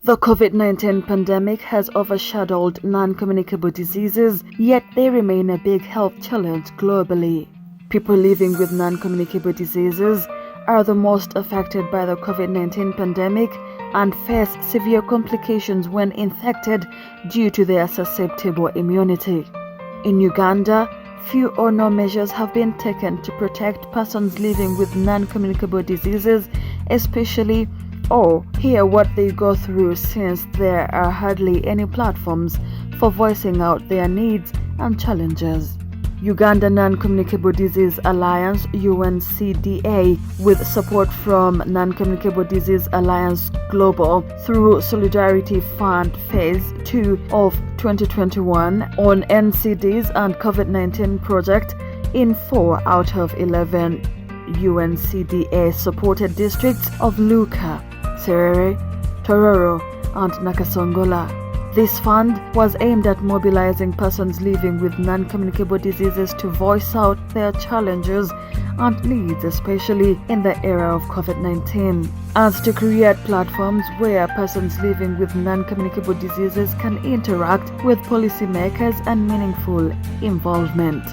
The COVID-19 pandemic has overshadowed non-communicable diseases, yet they remain a big health challenge globally. People living with non-communicable diseases are the most affected by the COVID-19 pandemic and face severe complications when infected due to their susceptible immunity. In Uganda, few or no measures have been taken to protect persons living with non-communicable diseases, especially or hear what they go through, since there are hardly any platforms for voicing out their needs and challenges. Uganda Non-Communicable Disease Alliance UNCDA, with support from Non-Communicable Disease Alliance Global through Solidarity Fund Phase 2 of 2021 on NCDs and COVID-19 project in 4 out of 11 UNCDA supported districts of Luka, Serere, Tororo, and Nakasongola. This fund was aimed at mobilizing persons living with non-communicable diseases to voice out their challenges and needs, especially in the era of COVID-19, and to create platforms where persons living with non-communicable diseases can interact with policymakers and meaningful involvement.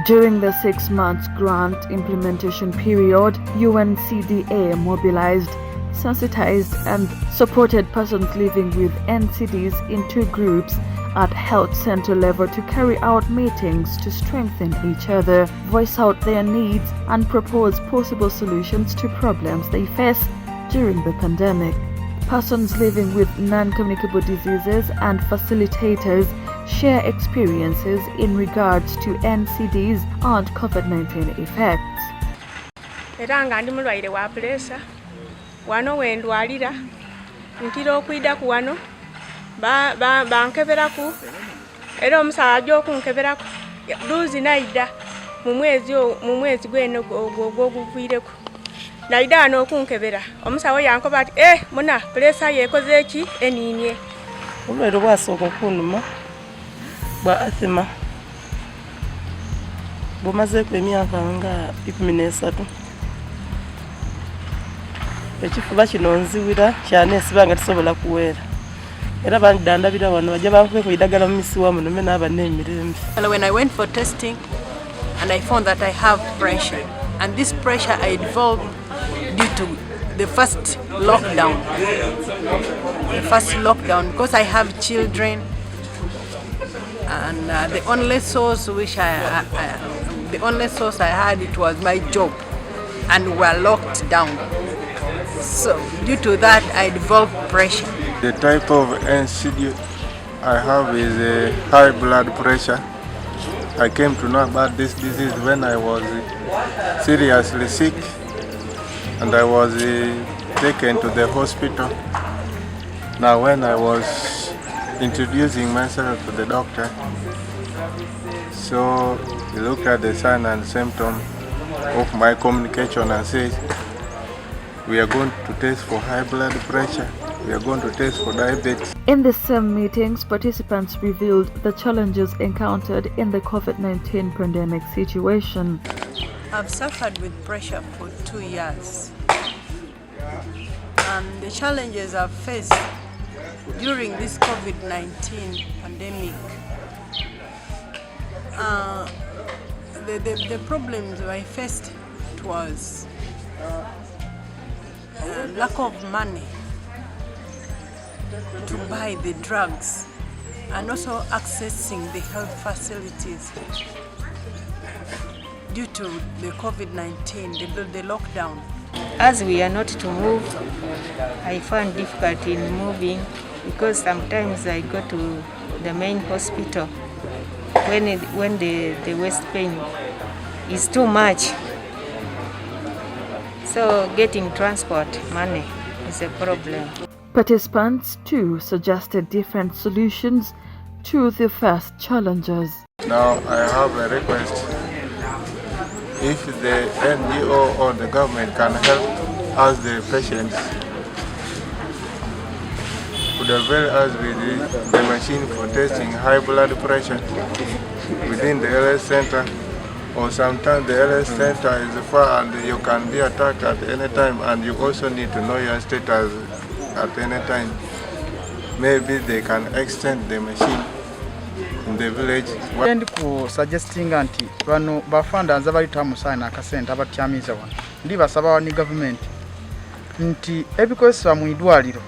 During the 6-month grant implementation period, UNCDA mobilized, sensitized and supported persons living with NCDs in 2 groups at health center level to carry out meetings to strengthen each other, voice out their needs, and propose possible solutions to problems they face during the pandemic. Persons living with non-communicable diseases and facilitators share experiences in regards to NCDs and COVID-19 effects. Wano wendwalira ntira okwida ku wano bankeberaku era omusawo ajja okunkeberaku duuzi naida mu mwezi gweno ogwoguviireku naida ano okunkebera omusawo yankoba ati muna pulesa yekoze eki eniinye obulwaire bwasooka okunuma bwa asthma bumazeeku emyaka nga 13. Ekifuba kino nziwira kyaneesiba nga tisobola kuweera era bandandabira wano bajja bankubeeko idagala mu misiwa muno me naaba n'emirembe. When I went for testing and I found that I have pressure, and this pressure I developed due to the first lockdown because I have children, and the only source I had, it was my job, and we're locked down. So due to that, I developed pressure. The type of NCD I have is a high blood pressure. I came to know about this disease when I was seriously sick, and I was taken to the hospital. Now when I was introducing myself to the doctor, so he looked at the sign and symptom of my communication and said, we are going to test for high blood pressure. We are going to test for diabetes. In the same meetings, participants revealed the challenges encountered in the COVID-19 pandemic situation. I've suffered with pressure for 2 years. And the challenges I've faced during this COVID-19 pandemic, the problems I faced was lack of money to buy the drugs and also accessing the health facilities due to the COVID-19, the lockdown. As we are not to move, I find difficulty in moving because sometimes I go to the main hospital when the waist pain is too much. So getting transport money is a problem. Participants too suggested different solutions to the first challenges. Now I have a request. If the NGO or the government can help us, the patients, could avail us with the machine for testing high blood pressure within the LS center, or sometimes the LS center is far and you can be attacked at any time, and you also need to know your status at any time. maybe they can extend the machine in the village. And ku suggesting anti bano bafanda nza bali tamusana akasente abatyamiza wano ndi basaba ni government nti ebikozesebwa mu idwaliro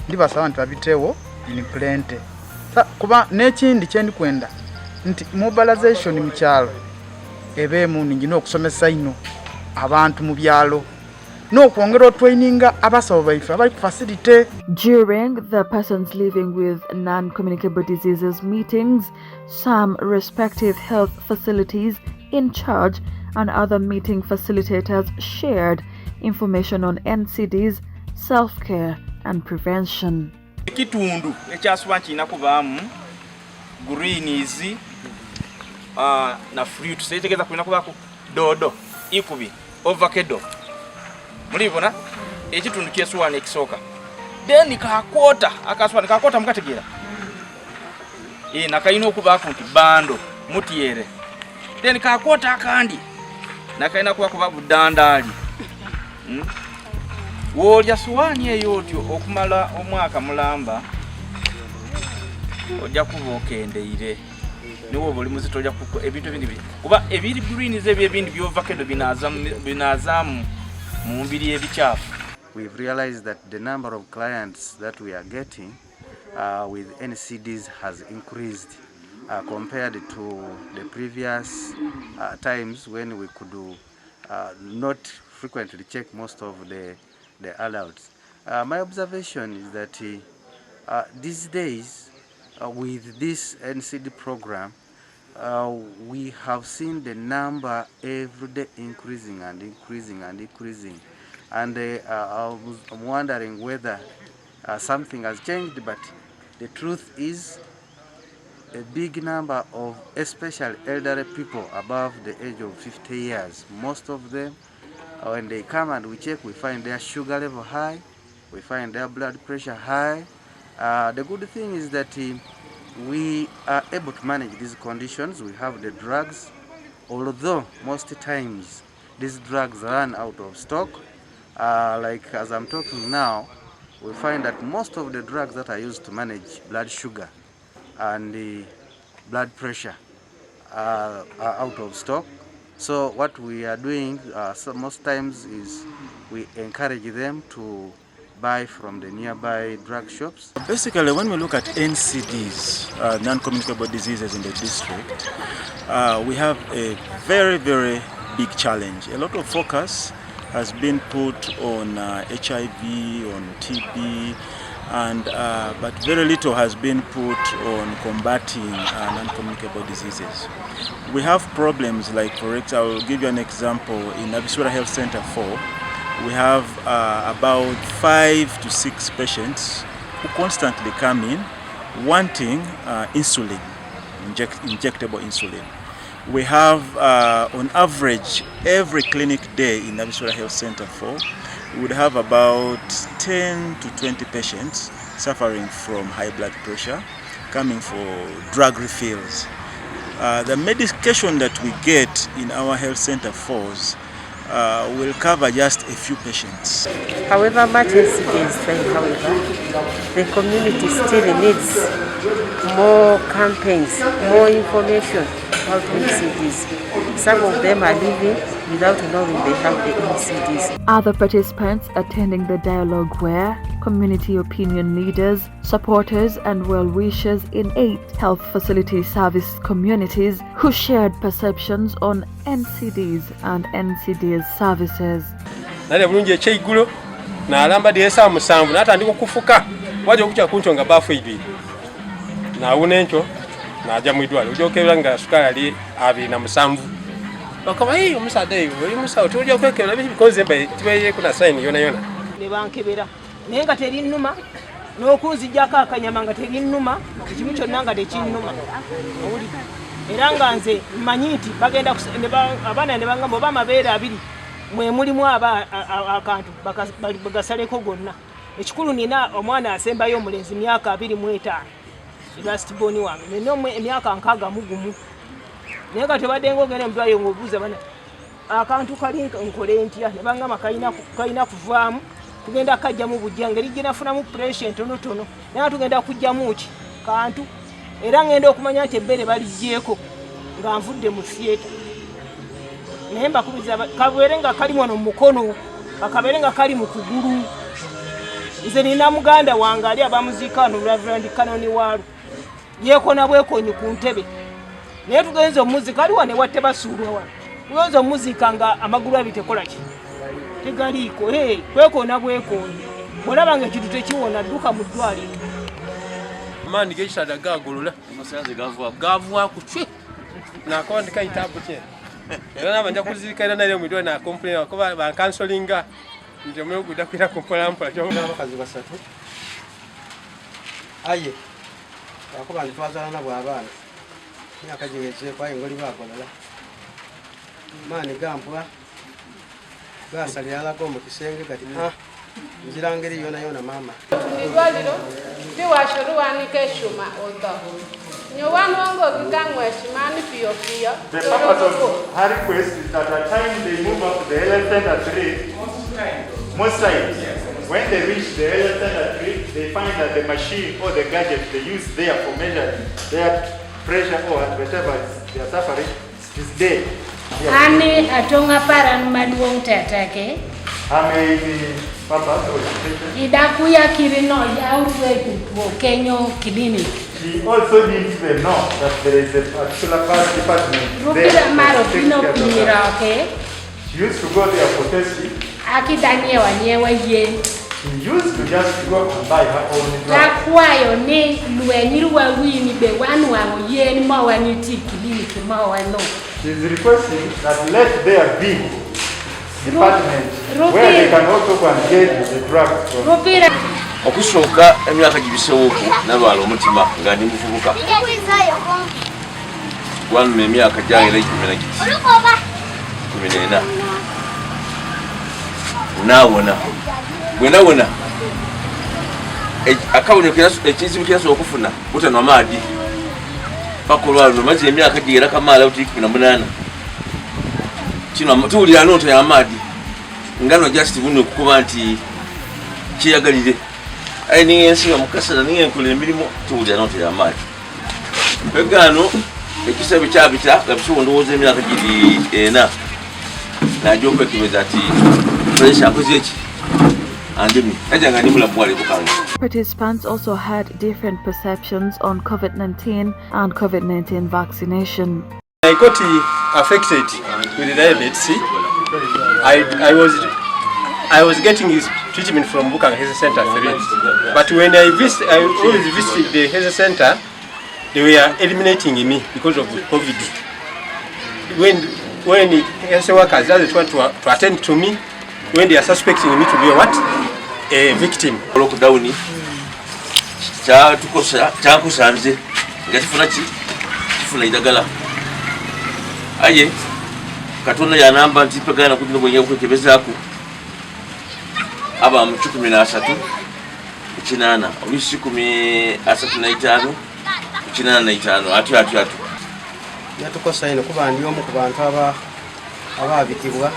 ndi basaba nti babiteewo in plenty kuba n'ekindi kyendi kwenda nti mobilization mu kyalo ebeemu ningina okusomesa ino abantu mu byalo n'okwongera traininga abasawo baife abali ku facility. During the persons living with non-communicable diseases meetings, some respective health facilities in charge and other meeting facilitators shared information on NCDs, self-care and prevention. Kitundu ekyaswa kina kubaamu greens na fruit setegeza kulina kubako dodo ikubi avocado mulibona ekitundu kyeswa nekisoka then kakota akaswa kakota mukategera nakayina okubako nti bando mutiere then kakota akandi nakayina kuba budandali wolya suwani eyotyo okumala omwaka mulamba ojja kuba okendeire niwo buli muzito ojja kuko ebintu bindi kuba ebiri greens ebindi byovakado binazamu mu mbiri ebichafu. We've realized that the number of clients that we are getting with NCDs has increased compared to the previous times when we could not frequently check most of the adults. My observation is that these days with this NCD program we have seen the number every day increasing and increasing and increasing, and I'm wondering whether something has changed, but the truth is a big number of especially elderly people above the age of 50 years, most of them when they come and we check, we find their sugar level high, we find their blood pressure high. The good thing is that we are able to manage these conditions. We have the drugs, although most times these drugs run out of stock. Like as I'm talking now, we find that most of the drugs that are used to manage blood sugar and the blood pressure are out of stock. So what we are doing most times is we encourage them to buy from the nearby drug shops. Basically, when we look at NCDs, non-communicable diseases in the district, we have a very, very big challenge. A lot of focus has been put on HIV, on TB, and but very little has been put on combating non-communicable diseases. We have problems like, for example, I'll give you an example. In Abisura Health Center 4, we have about 5 to 6 patients who constantly come in wanting insulin, injectable insulin. We have, on average, every clinic day in Abisura Health Center 4, we would have about 10 to 20 patients suffering from high blood pressure, coming for drug refills. The medication that we get in our health center 4s will cover just a few patients. However much NCD is trying, however, the community still needs more campaigns, more information about NCDs. Some of them are living without knowing they have the NCDs. Other participants attending the dialogue were community opinion leaders, supporters and well-wishers in 8 health facility service communities who shared perceptions on NCDs and NCDs services. Nale bulungi ekyeigulo n'alamba dyesa musanvu n'atandika okufuka wajja okukya kuntonga baafu ibiri n'awuna enkyo n'ajja mu idwaliro ojja okebera nga sukaali ali 27 bakaba omusaadde eyo oli musawo tujja okwekebera bikoze mba tibayeeko na sayini yona ne bankebera naye nga teri nnuma n'okunzijjako akanyama nga teri nnuma ekimu kyonna nga tekinnuma era nga nze mmanyi nti bagenda abaana ne bangamba oba amabeere abiri mwe mulimu akantu bagasaleko gonna. Ekikulu nina omwana asembayo omulenzi myaka 25 last born wange nino emyaka 61 naye nga tebadde ng'ogenda mu ddwaliro ng'obuuza bana akantu kali nkole ntya ne bangamba kalina kuvaamu tugenda kajja mu bujja ngeri gye nafunamu pressure ntonotono naye tugenda kujjamu ki kantu era ngenda okumanya nti ebbere balijjeeko nga nvudde mu theatre naye mbakubiriza kabeere nga kali wano mu mukono akabeere nga kali mu kugulu nze nina muganda wange ali abamuziika wano Reverend Kanoni Waalu yeekona bwekonyi ku ntebe naye tugenza omuzika ali wano ewatte basuulwa wano tugenza omuzika nga amagulu abiri tekola ki tegaliiko kwekona bwekonyi bwolaba nga ekintu tekiwona dduka mu ddwaliro amaani g'ekisada gaagolola gavuwaku cwe nakawandika kitabu kye era naba nja kuzirika era naye omwidwa nakomplaina kuba bankansolinga nti omwoyo gudda kwira ku mpolampola abakazi basatu aye akuba nti twazalana bw'abaana myaka giwezeeko aye ngoli baagolola maani gampwa gasaliralaga mu kisenge gati nzira ngeri yona yona mama idwaliro biwasho ruwanika eshuma otaho nyowanongo kikangwa eshimani piyo piyo. The purpose of her request is that at time they move up the health center tree. Most times, when they reach the health center tree, they find that the machine or the gadget they use there for measuring their pressure or whatever they are suffering is dead. Ani atonga paran maduong tatake. Idakuya kirino yaurwe kutuo Kenyo clinic. She also needs to know that there is a particular part department. Rupira maro pino kumira, okay? She used to go there for testing. Akidanyewa nyewa ye. She used to just go and buy her own drugs. Takwayo ne luenyiruwa wini be wanu wangu ye ni mawa niti clinic mawa no. She is requesting that let there be department where they can also go and get the drugs from. Rupira. Okusooka emyaka gibisewoku nalwala omutima nga ndi muvubuka gwanuma emyaka gyayera 14 naawona bwe nawona akawonero ekizibu kyasooka okufuna butanwa maadi paka olwaliro maze emyaka gyera kamaala uti 18 kino tuwulira nonto y'amaadi ngano just buno okukuba nti kyeyagalire ayi ningensiba mukasana ningenkola emirimu tuwulira nonto y'amaadi egano ekisabe kyabita nga bisobola ndowooza emyaka giri 4 najja okwekebeza ati pressure akoze eki andemi najja nga ndi mulamu bwali bukange. Participants also had different perceptions on COVID-19 and COVID-19 vaccination. I got affected with diabetes. I was getting his treatment from Bukang Health Center 3. But when I always visited the health center, they were eliminating me because of COVID. When the health workers doesn't want to attend to me, when they are suspecting me to be what? A victim. Lockdown. Kyakusanze nga kifuna idagala aye Katonda yanamba nti pagana kudino bwenye okwekebezaako aba mu 13 kinana olusi 35 kinana atu yatukosa ino kuba ndi omu ku bantu ababitibwa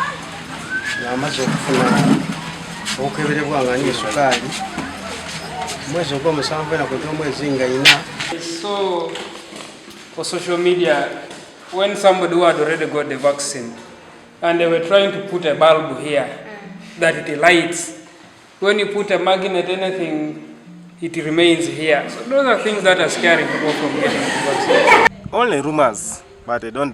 n'amaze okufuna okukeberebwa nga nye sukaali mwezi ogw'omusanvu na kwete omwezi nga ina. So for social media, when somebody who had already got the vaccine and they were trying to put a bulb here that it lights, when you put a magnet anything it remains here. So those are things that are scaring people from getting the vaccine. Only rumors, but I don't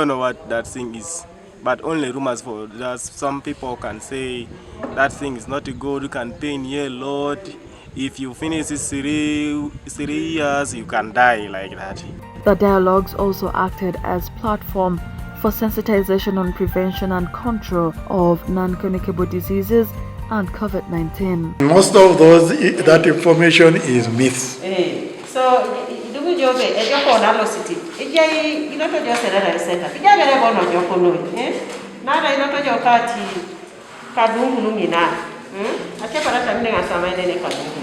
know what that thing is. But only rumors for that. Some people can say that thing is not good, you can pay a lot. If you finish 3 years, you can die like that. The dialogues also acted as platform for sensitization on prevention and control of non-communicable diseases and COVID-19. Most of that information is myths. So, do we just say, "Ejo ko na city"? Ejo, you know, to just say that I said that. Ejo bere bono jo ko no. Na ino to jo kati kadungu numina. Ache para tamine ngasama ine ne kadungu.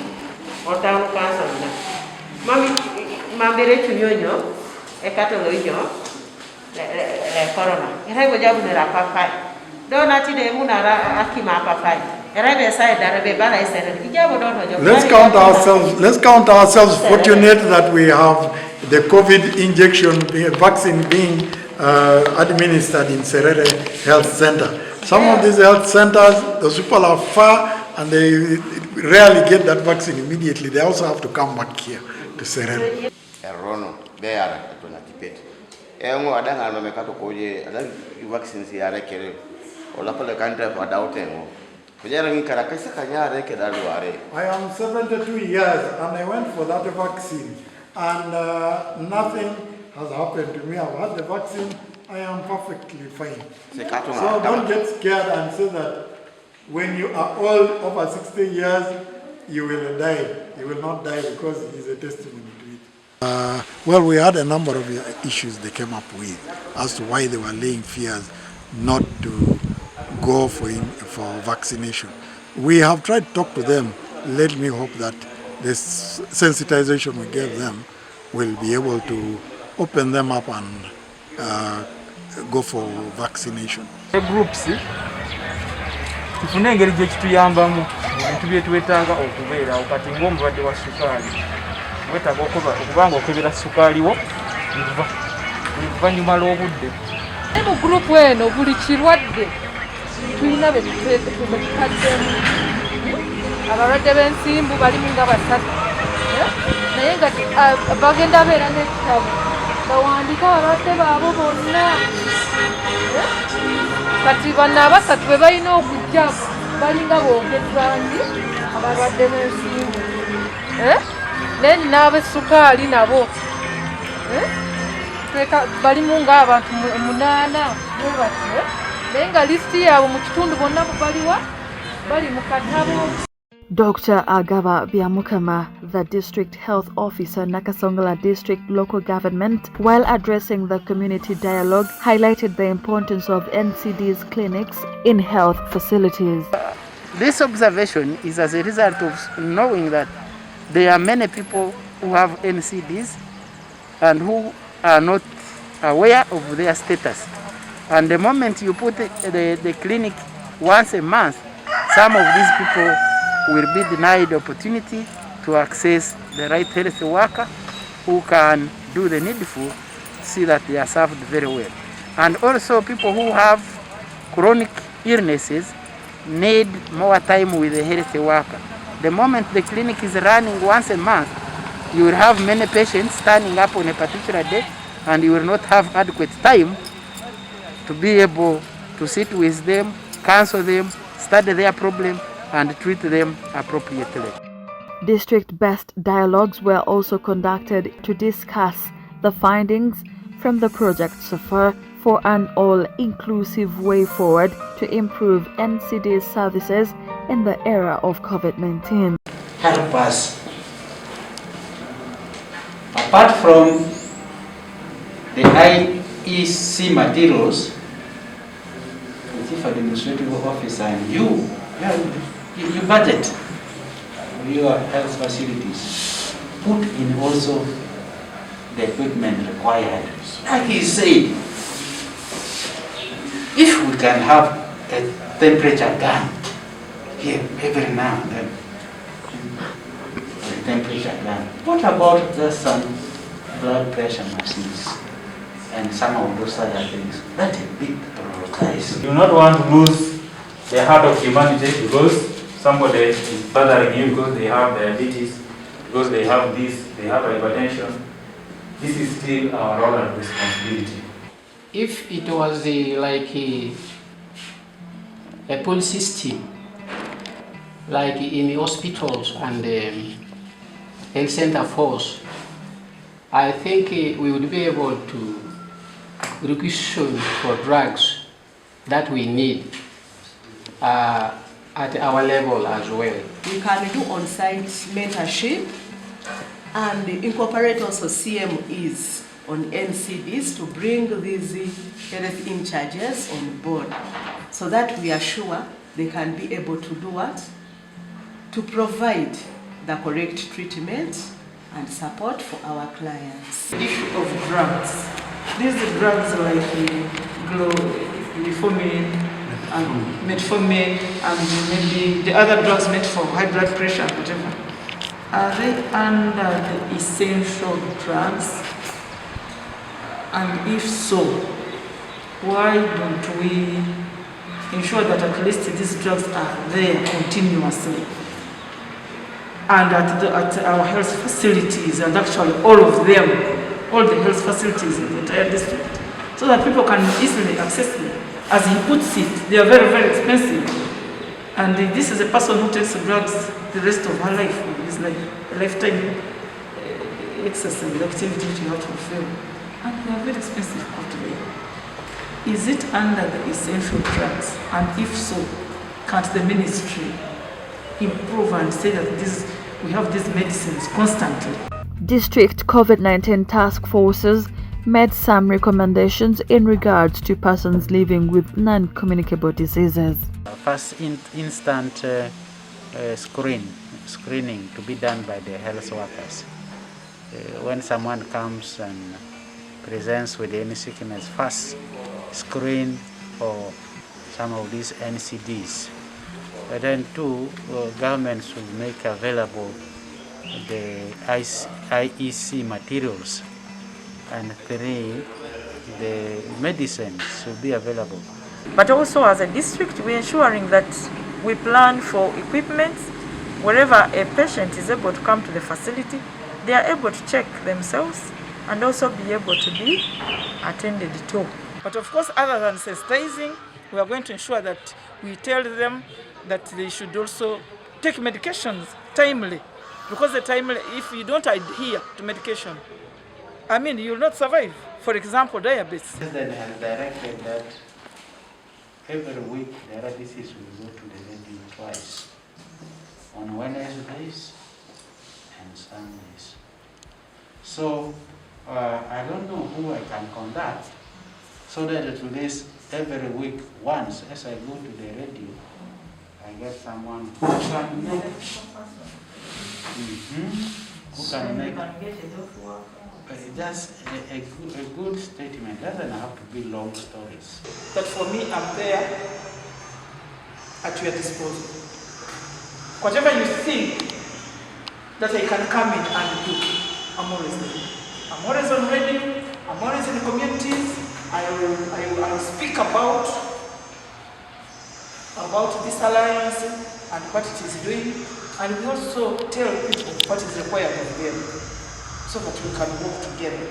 Ota ukansa mina. Mami mambere chunyonyo ekatolo ijo le corona. Ira go jabu ne ra papai. Do na ti de munara akima papai. Let's count ourselves fortunate that we have the COVID injection vaccine being administered in Serere Health Center. Some of these health centers, those people are far and they rarely get that vaccine immediately. They also have to come back here to Serere. Erono, beara, tuna tipet. Engo adanga nomekato koje, adang vaccines yare kere. Ola pole country for dautengo. I am 72 years and I went for that vaccine and nothing has happened to me. I've had the vaccine, I am perfectly fine. So don't get scared and say that when you are old, over 60 years, you will die. You will not die because it is a testimony to it. Well, we had a number of issues they came up with as to why they were laying fears not to go for vaccination. We have tried to talk to them. Let me hope that this sensitization we gave them will be able to open them up and go for vaccination. Groups tufune engeri gye kituyambamu ebintu bye twetaaga okubeera kati ng'omulwadde wa sukaali wetaaga okubanga okebera sukaali wo luvannyuma lw'obudde. Mu gurupu eno buli kirwadde tulina betutaddemu. Abalwadde b'ensimbu balimu nga basatu naye nga bagenda beera n'ekitabo bawandiika abalwadde baabo bonna. Kati bano abasatu be balina okujja balinga boogezangi abalwadde b'ensimbu naye n'abesukaali nabo balimu ng'abantu 8 bwebatyo naye nga lisiti yaabwe mu kitundu bonna bali mu katabo. Dr. Agaba Biamukama, the District Health Officer, Nakasongala District Local Government, while addressing the community dialogue, highlighted the importance of NCDs clinics in health facilities. This observation is as a result of knowing that there are many people who have NCDs and who are not aware of their status. And the moment you put the clinic once a month, some of these people will be denied the opportunity to access the right health worker who can do the needful to see that they are served very well. And also people who have chronic illnesses need more time with the health worker. The moment the clinic is running once a month, you will have many patients standing up on a particular day and you will not have adequate time to be able to sit with them, counsel them, study their problem and treat them appropriately. District-based dialogues were also conducted to discuss the findings from the project SAFAR for an all-inclusive way forward to improve NCD services in the era of COVID-19. Help us. Apart from the IEC materials, the Chief Administrative Officer and you budget your health facilities. Put in also the equipment required. Like he said, if we can have a temperature gun here every now and then, a temperature gun. What about just some blood pressure machines and some of those other things? That's a big prioritize. You do not want to lose the heart of humanity because somebody is bothering you because they have diabetes, because they have this, they have hypertension. This is still our role and responsibility. If it was like a pull system, like in hospitals and health center force, I think we would be able to requisition for drugs that we need at our level as well. We can do on-site mentorship and incorporate also CMEs on NCDs to bring these health in charges on board so that we are sure they can be able to do what? To provide the correct treatment and support for our clients. The issue of drugs. These drugs like Gliflomine and metformin and maybe the other drugs made for high blood pressure, whatever. Are they under the essential drugs? And if so, why don't we ensure that at least these drugs are there continuously and at our health facilities, and actually all of them, all the health facilities in the entire district, so that people can easily access them? As he puts it, they are very, very expensive. And this is a person who takes drugs the rest of her life. It's like a lifetime exercise, activity that you have to fulfill. And they are very expensive out there. Is it under the essential drugs? And if so, can't the ministry improve and say that we have these medicines constantly? District COVID-19 task forces made some recommendations in regards to persons living with non-communicable diseases. First instant screening to be done by the health workers. When someone comes and presents with any sickness, first screen for some of these NCDs. And then two, governments will make available the IEC materials. And three, the medicines will be available. But also as a district, we're ensuring that we plan for equipment. Wherever a patient is able to come to the facility, they are able to check themselves and also be able to be attended to. But of course, other than sensitizing, we are going to ensure that we tell them that they should also take medications timely. Because if you don't adhere to medication, you will not survive. For example, diabetes. The president has directed that every week the diabetes will go to the radio twice, on Wednesdays and Sundays. So I don't know who I can contact, so that at least every week once, as I go to the radio, I get someone who can make, who can make just a good statement. Doesn't have to be long stories. But for me, I'm there at your disposal. Whatever you think that I can come in and do, I'm always there. I'm always on radio, I'm always in the communities. I will speak about this alliance and what it is doing, and we also tell people what is required of them, so that we can work together.